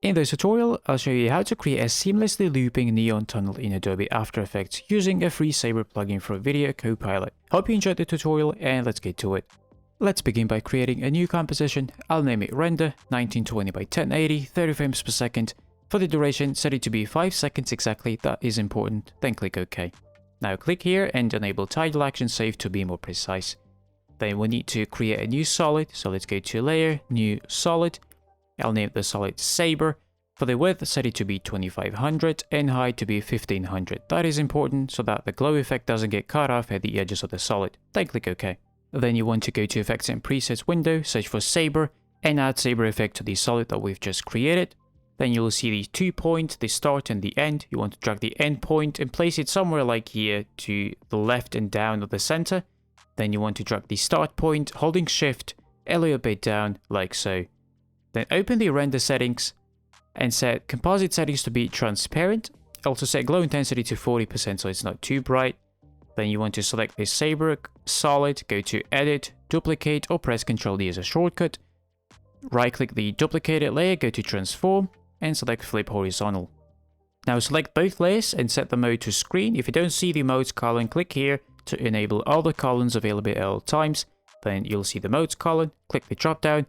In this tutorial, I'll show you how to create a seamlessly looping neon tunnel in Adobe After Effects using a free Saber plugin for Video Copilot. Hope you enjoyed the tutorial and let's get to it. Let's begin by creating a new composition. I'll name it Render 1920 by 1080, 30 frames per second. For the duration, set it to be 5 seconds exactly, that is important, then click OK. Now click here and enable Tidal Action Save to be more precise. Then we need to create a new solid, so let's go to Layer, New Solid. I'll name the solid Saber. For the width, set it to be 2500 and height to be 1500. That is important so that the glow effect doesn't get cut off at the edges of the solid. Then click OK. Then you want to go to Effects and Presets window, search for Saber, and add Saber effect to the solid that we've just created. Then you'll see these 2 points, the start and the end. You want to drag the end point and place it somewhere like here to the left and down of the center. Then you want to drag the start point, holding Shift, a little bit down like so. Then open the render settings and set composite settings to be transparent. Also set glow intensity to 40% so it's not too bright. Then you want to select the Saber solid, go to Edit, Duplicate, or press Ctrl D as a shortcut. Right click the duplicated layer, go to Transform, and select Flip Horizontal. Now select both layers and set the mode to Screen. If you don't see the modes column, click here to enable all the columns available at all times. Then you'll see the modes column, click the drop down,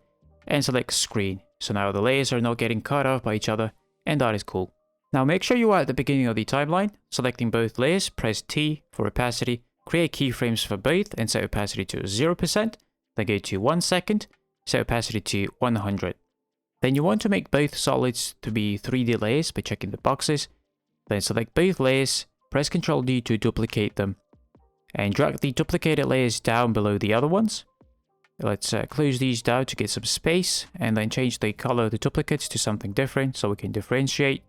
and select Screen. So now the layers are not getting cut off by each other, and that is cool. Now make sure you are at the beginning of the timeline. Selecting both layers, press T for opacity, create keyframes for both and set opacity to 0%, then go to 1 second, set opacity to 100. Then you want to make both solids to be 3D layers by checking the boxes. Then select both layers, press Ctrl D to duplicate them, and drag the duplicated layers down below the other ones. Let's close these down to get some space, and then change the color of the duplicates to something different so we can differentiate.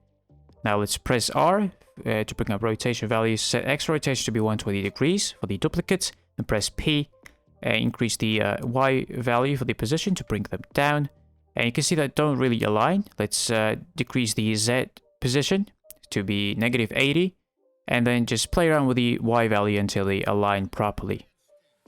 Now let's press R to bring up rotation values, set X rotation to be 120 degrees for the duplicates, and press P, increase the Y value for the position to bring them down. And you can see that don't really align. Let's decrease the Z position to be -80, and then just play around with the Y value until they align properly.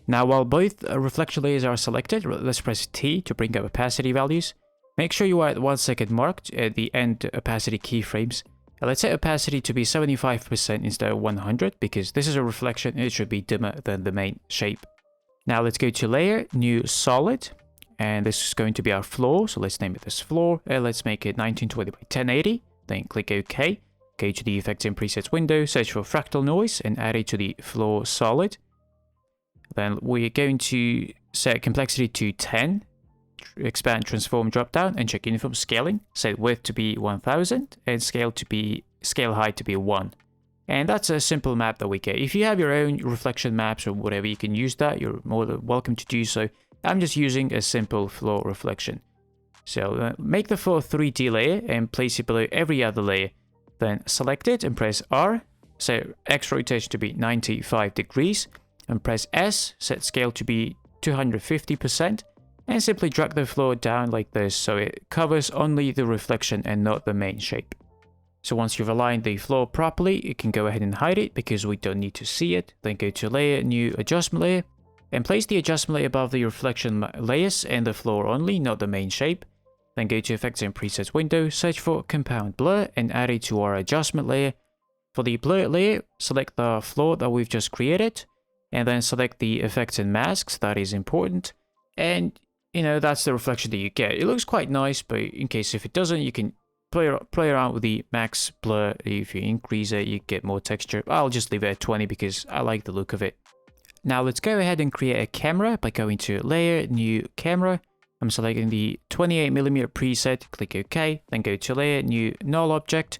Now while both reflection layers are selected, let's press T to bring up opacity values. Make sure you are at 1 second marked at the end opacity keyframes. Let's set opacity to be 75% instead of 100 because this is a reflection and it should be dimmer than the main shape. Now let's go to Layer, New Solid, and this is going to be our floor, so let's name it this floor. Let's make it 1920 by 1080, then click OK. Go to the Effects and Presets window, search for Fractal Noise and add it to the floor solid. Then we're going to set complexity to 10, expand transform drop down and check uniform scaling, set width to be 1000 and scale height to be 1. And that's a simple map that we get. If you have your own reflection maps or whatever, you can use that. You're more than welcome to do so. I'm just using a simple floor reflection. So make the floor 3D layer and place it below every other layer. Then select it and press R, set X rotation to be 95 degrees, and press S, set scale to be 250%, and simply drag the floor down like this so it covers only the reflection and not the main shape. So once you've aligned the floor properly, you can go ahead and hide it because we don't need to see it. Then go to Layer, New Adjustment Layer, and place the adjustment layer above the reflection layers and the floor only, not the main shape. Then go to Effects and Presets window, search for Compound Blur, and add it to our adjustment layer. For the blur layer, select the floor that we've just created, and then select the Effects and Masks, that is important. And you know, that's the reflection that you get. It looks quite nice, but in case if it doesn't, you can play around with the max blur. If you increase it, you get more texture. I'll just leave it at 20 because I like the look of it. Now let's go ahead and create a camera by going to Layer, New Camera. I'm selecting the 28mm preset, click OK, then go to Layer, New Null Object,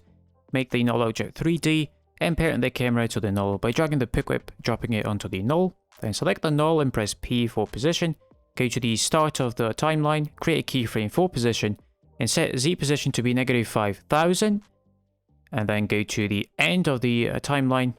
make the null object 3D, and parent the camera to the null by dragging the pick whip, dropping it onto the null. Then select the null and press P for position. Go to the start of the timeline, create a keyframe for position, and set Z position to be -5000. And then go to the end of the timeline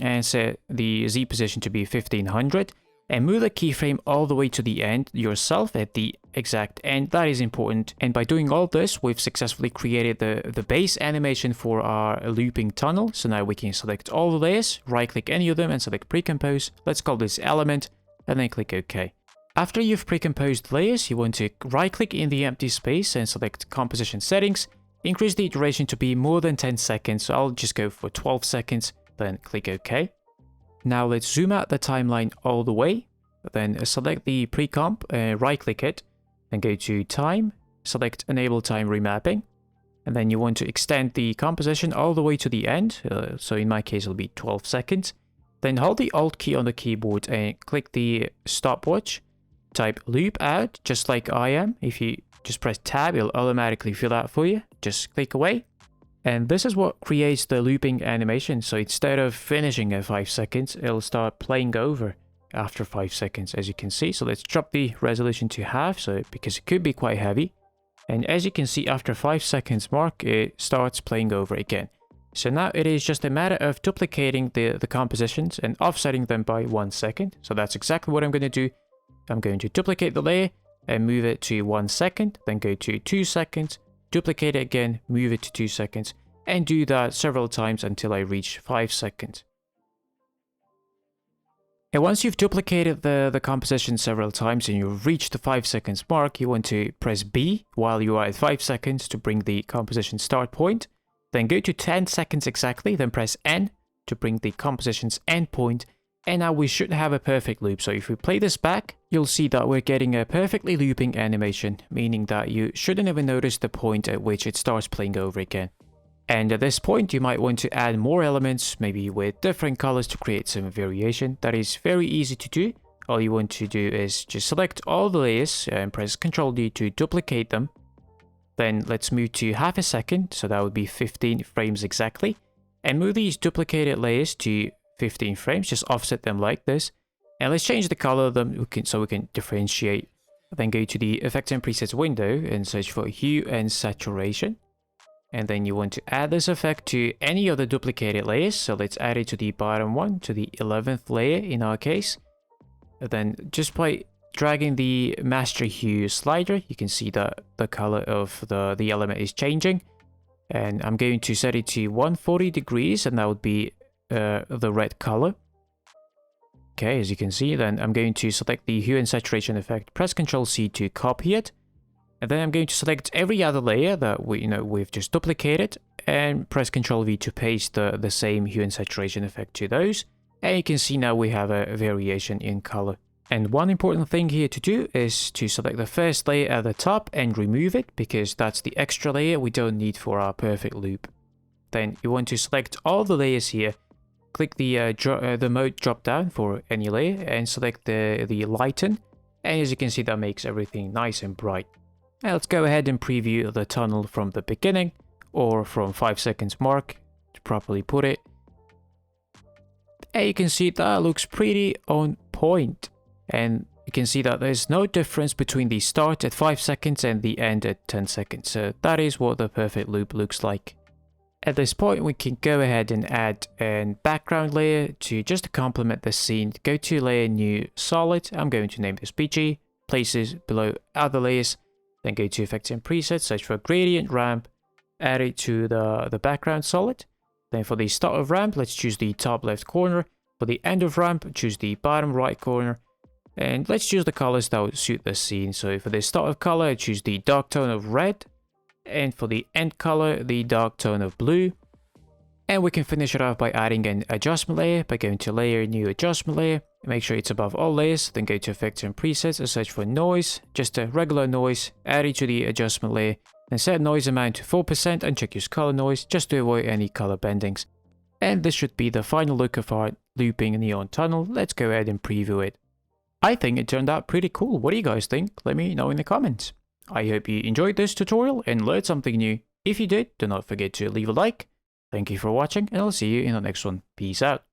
and set the Z position to be 1500. And move the keyframe all the way to the end yourself at the exact end. That is important. And by doing all this, we've successfully created the base animation for our looping tunnel. So now we can select all the layers, right click any of them and select Pre-Compose. Let's call this Element and then click OK. After you've pre-composed layers, you want to right-click in the empty space and select Composition Settings increase the duration to be more than 10 seconds, so I'll just go for 12 seconds, then click OK. Now let's zoom out the timeline all the way, then select the pre-comp, right click it, then go to time, select enable time remapping, and then you want to extend the composition all the way to the end, so in my case it'll be 12 seconds. Then hold the Alt key on the keyboard and click the stopwatch, type loop out, just like I am. If you just press tab, it'll automatically fill out for you. Just click away. And this is what creates the looping animation. So instead of finishing at 5 seconds, it'll start playing over after 5 seconds, as you can see. So let's drop the resolution to half, because it could be quite heavy. And as you can see, after 5 seconds mark, it starts playing over again. So now it is just a matter of duplicating the compositions and offsetting them by 1 second. So that's exactly what I'm going to do. I'm going to duplicate the layer and move it to 1 second, then go to 2 seconds, duplicate it again, move it to 2 seconds, and do that several times until I reach 5 seconds. And once you've duplicated the composition several times and you've reached the 5 seconds mark, you want to press B while you are at 5 seconds to bring the composition start point. Then go to 10 seconds exactly, then press N to bring the composition's end point. And now we should have a perfect loop. So if we play this back, you'll see that we're getting a perfectly looping animation, meaning that you shouldn't even notice the point at which it starts playing over again. And at this point, you might want to add more elements, maybe with different colors to create some variation. That is very easy to do. All you want to do is just select all the layers and press Ctrl D to duplicate them. Then let's move to half a second, so that would be 15 frames exactly. And move these duplicated layers to 15 frames, just offset them like this. And let's change the color of them so we can differentiate. Then go to the Effects and Presets window and search for Hue and Saturation. And then you want to add this effect to any of the duplicated layers. So let's add it to the bottom one, to the 11th layer in our case. And then just by dragging the master hue slider, you can see that the color of the element is changing. And I'm going to set it to 140 degrees, and that would be the red color. Okay, as you can see, then I'm going to select the hue and saturation effect, press Ctrl C to copy it. And then I'm going to select every other layer that we've just duplicated and press Ctrl V to paste the same hue and saturation effect to those. And you can see now we have a variation in color. And one important thing here to do is to select the first layer at the top and remove it, because that's the extra layer we don't need for our perfect loop. Then you want to select all the layers here, click the mode drop down for any layer and select the lighten. And as you can see, that makes everything nice and bright. Now let's go ahead and preview the tunnel from the beginning, or from 5 seconds mark to properly put it. And you can see that looks pretty on point. And you can see that there's no difference between the start at 5 seconds and the end at 10 seconds. So that is what the perfect loop looks like. At this point, we can go ahead and add a background layer just to complement the scene. Go to Layer, New, Solid. I'm going to name this PG. Places below other layers. Then go to Effects and Presets, search for Gradient Ramp. Add it to the background solid. Then for the start of ramp, let's choose the top left corner. For the end of ramp, choose the bottom right corner. And let's choose the colors that would suit the scene. So for the start of color, I choose the dark tone of red. And for the end color, the dark tone of blue. And we can finish it off by adding an adjustment layer by going to Layer, New, Adjustment Layer. Make sure it's above all layers. Then go to Effects and Presets and search for Noise. Just a regular noise. Add it to the adjustment layer. Then set noise amount to 4% and check your color noise just to avoid any color bendings. And this should be the final look of our looping neon tunnel. Let's go ahead and preview it. I think it turned out pretty cool. What do you guys think? Let me know in the comments. I hope you enjoyed this tutorial and learned something new. If you did, do not forget to leave a like. Thank you for watching, and I'll see you in the next one. Peace out.